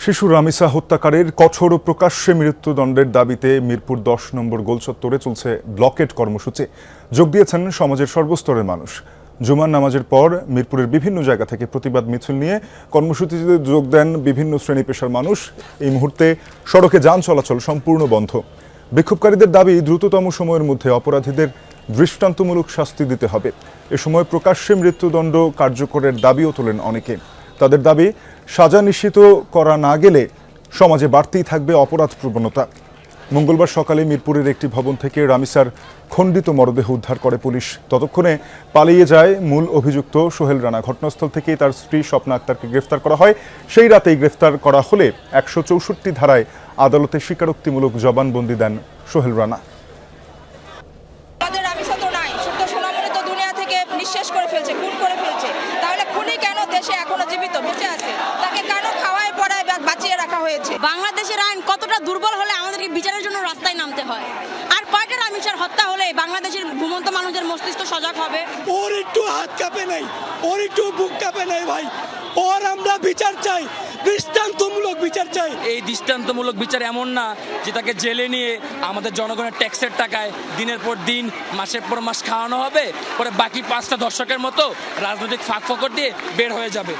শিশু রামিসা হত্যাকারীর কঠোর ও প্রকাশ্যে মৃত্যুদণ্ডের দাবিতে মিরপুর ১০ নম্বর গোলচত্বরে চলছে ব্লকেট কর্মসূচি। যোগ দিয়েছেন সমাজের সর্বস্তরের মানুষ। জুমার নামাজের পর মিরপুরের বিভিন্ন জায়গা থেকে প্রতিবাদ মিছিল নিয়ে কর্মসূচিতে যোগ দেন বিভিন্ন শ্রেণী পেশার মানুষ। এই মুহূর্তে সড়কে যান চলাচল সম্পূর্ণ বন্ধ। বিক্ষোভকারীদের দাবি, দ্রুততম সময়ের মধ্যে অপরাধীদের দৃষ্টান্তমূলক শাস্তি দিতে হবে। এ সময় প্রকাশ্যে মৃত্যুদণ্ড কার্যকরের দাবিও তোলেন অনেকে। তাদের দাবি, সাজা নিশ্চিত করা না গেলে সমাজে বাড়তেই থাকবে অপরাধ প্রবণতা। মঙ্গলবার সকালে মিরপুরের একটি ভবন থেকে রামিসার খণ্ডিত মরদেহ উদ্ধার করে পুলিশ। ততক্ষণে পালিয়ে যায় মূল অভিযুক্ত সোহেল রানা। ঘটনাস্থল থেকেই তার স্ত্রী স্বপ্না আক্তারকে গ্রেফতার করা হয়। সেই রাতেই গ্রেফতার করা হলে ১৬৪ ধারায় আদালতে স্বীকারোক্তিমূলক জবানবন্দি দেন সোহেল রানা। নিঃশেষ করে ফেলছে, খুন করে ফেলছে, তাহলে খুনি কেন দেশে এখনো জীবিত বেঁচে আছে? তাকে কেন খাওয়ায় পড়ায় বাঁচিয়ে রাখা হয়েছে? বাংলাদেশের আইন কতটা দুর্বল হলে আমাদেরকে বিচারের জন্য রাস্তায় নামতে হয়? আর কয়টা রামিসার হত্যা হলে বাংলাদেশের ঘুমন্ত মানুষের মস্তিষ্ক সজাগ হবে? ওর একটু হাত কাঁপে নাই, ওর একটু বুক কাঁপে নাই ভাই। ওর আমরা বিচার চাই, দৃষ্টান্তমূলক বিচার চাই। এই দৃষ্টান্তমূলক বিচার এমন না যে তাকে জেলে নিয়ে আমাদের জনগণের ট্যাক্সের টাকায় দিনের পর দিন মাসের পর মাস খাওয়ানো হবে, পরে বাকি 5টা দর্শকের মতো রাজনৈতিক ফাঁক ফকর দিয়ে বের হয়ে যাবে।